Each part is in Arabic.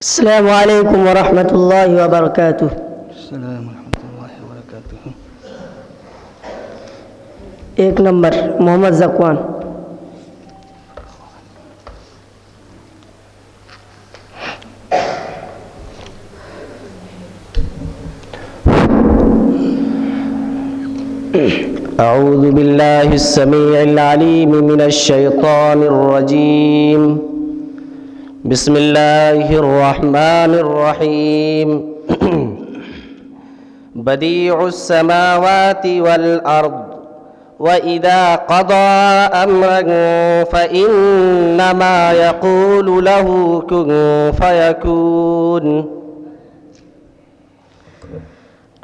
السلام عليكم ورحمة الله وبركاته. السلام ورحمة الله وبركاته. एक नंबर मोहम्मद जकवान। أعوذ بالله السميع العليم من الشيطان الرجيم. بسم الله الرحمن الرحيم. بديع السماوات والأرض وإذا قضى أمرا فإنما يقول له كن فيكون.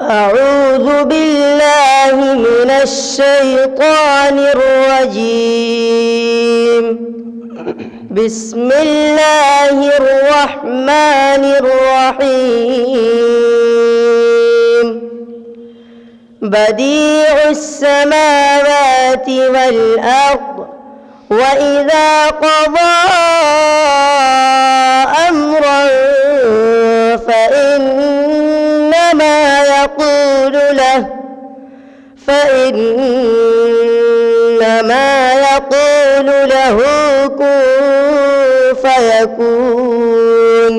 أعوذ بالله من الشيطان الرجيم. بسم الله الرحمن الرحيم. بديع السماوات والأرض وإذا قضى أمرا فإنما يقول له كن فيكون.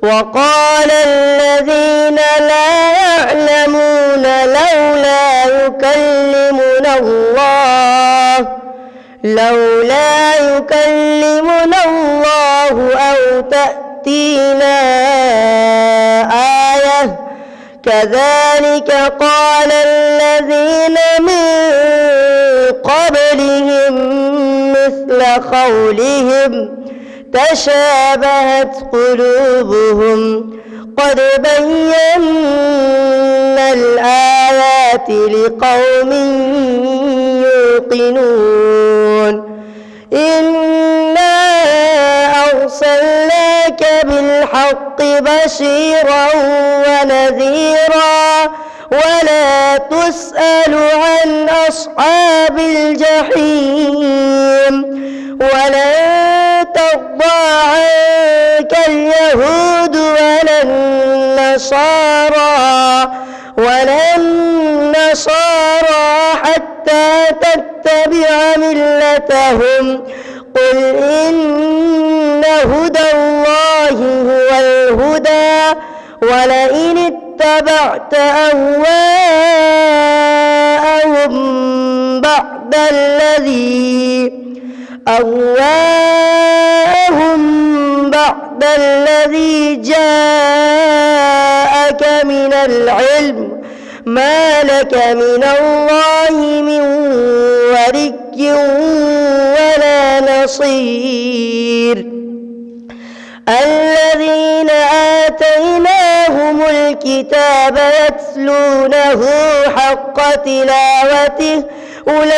وقال الذين لا يعلمون لولا يكلمنا الله أو تأتينا آية كذلك قال الذين من قبلهم مثل قولهم تشابهت قلوبهم قد بينا الآيات لقوم يوقنون. إنا أرسلناك بالحق بشيرا ونذيرا ولا تسأل عن أصحاب الجحيم. ولن ترضى عنك اليهود ولا النصارى حتى تتبع ملتهم. قل إن هدى الله هو الهدى ولئن اتبعت أهواءهم بعد الذي جاءك من العلم ما لك من الله من ولي ولا نصير. الذين آتيناهم الكتاب يتلونه حق تلاوته أولئك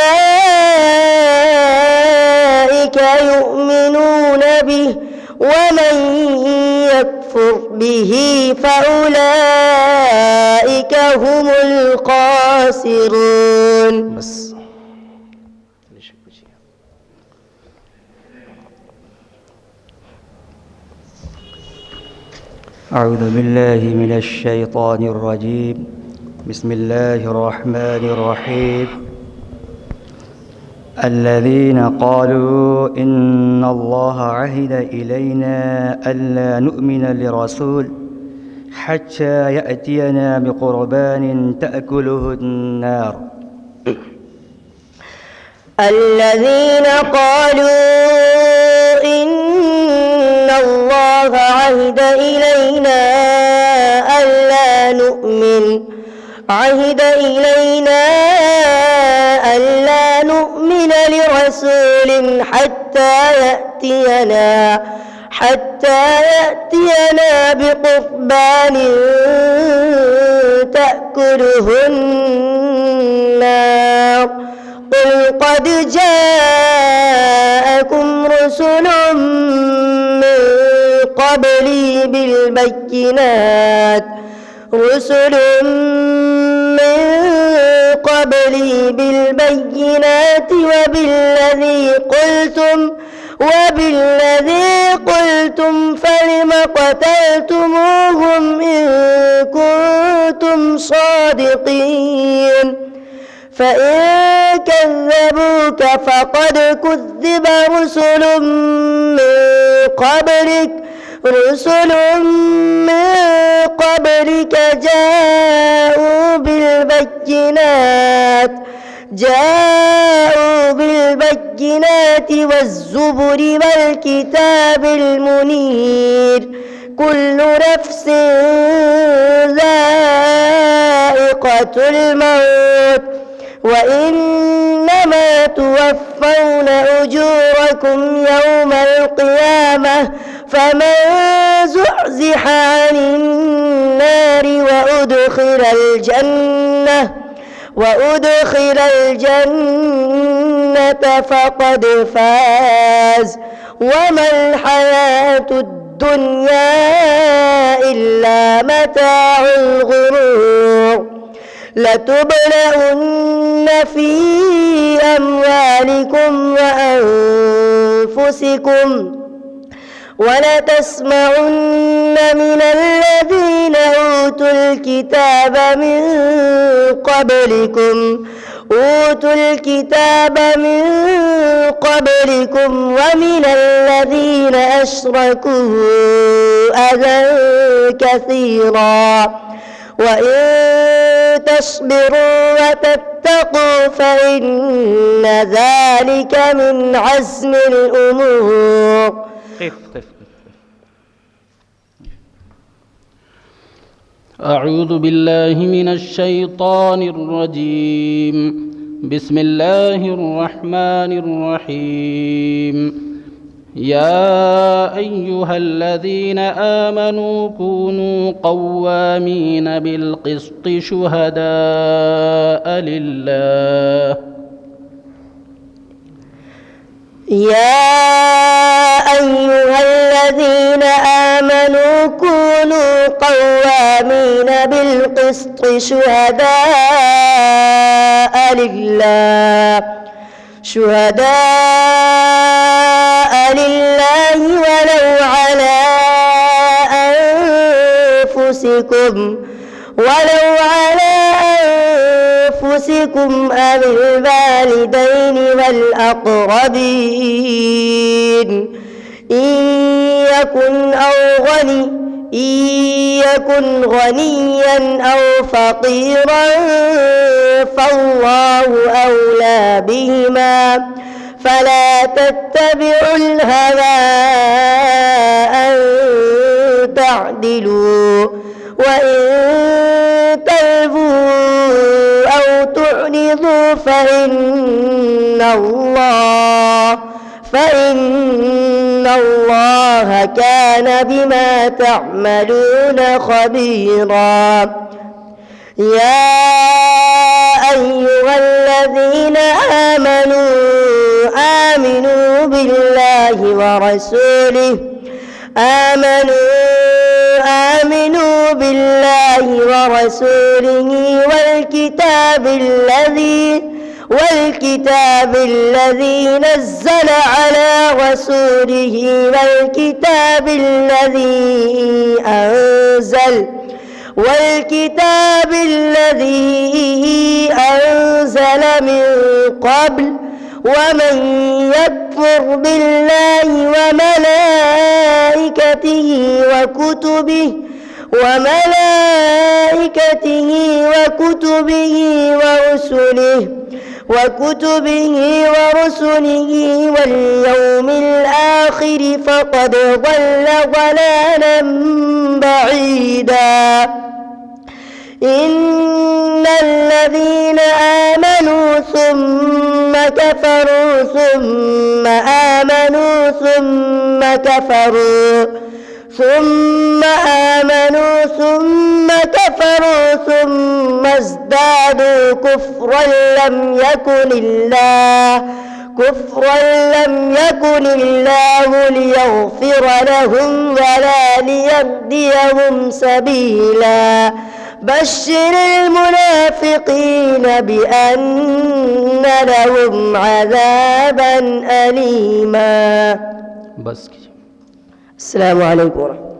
يؤمنون به ومن يكفر به فأولئك هم الخاسرون. أعوذ بالله من الشيطان الرجيم. بسم الله الرحمن الرحيم. الذين قالوا إن الله عهد إلينا ألا نؤمن لرسول حتى يأتينا بقربان تأكله النار. الذين قالوا إن الله عهد إلينا ألا نؤمن لرسول حتى يأتينا بقربان تأكله النار. قل قد جاءكم رسل من قبلي بالبينات وبالذي قلتم وبالذي قلتم فلم قتلتموهم إن كنتم صادقين فإن كذبوك فقد كذب رسل من قبلك جاءوا بالبينات والزبر والكتاب المنير كل نفس ذائقة الموت وإنما توفون أجوركم يوم القيامة فمن زحزح عن النار وأدخل الجنة فقد فاز وما الحياة الدنيا إلا متاع الغرور لتبلغن في أموالكم وأنفسكم ولتسمعن من الذين أوتوا الكتاب من قبلكم ومن الذين أشركوا أذى كثيرا وإن تصبروا وتتقوا فإن ذلك من عزم الأمور. أعوذ بالله من الشيطان الرجيم. بسم الله الرحمن الرحيم. يا أيها الذين آمنوا كونوا قوامين بالقسط شهداء لله. يا أيها الذين آمنوا كونوا قوامين بالقسط شهداء لله ولو على أنفسكم أو الوالدين والأقربين إن يكن غنيا أو فقيرا فالله أولى بهما فلا تتبعوا الهوى أن تعدلوا وإن تلووا أو تعرضوا فإن الله كان بما تعملون خبيرا. يا أيها الذين آمنوا بالله ورسوله والكتاب الذي نزل على رسوله والكتاب الذي أنزل من قبل ومن يكفر بالله وكتبه ورسله واليوم الآخر فقد ضل ضلالا بعيدا. إن الذين آمنوا ثم كفروا ثم ازدادوا كفرا لم كفرا لم يكن الله ليغفر لهم ولا ليهديهم سبيلا بشر المنافقين بأن لهم عذابا أليما. بس كده. السلام عليكم ورحمة الله.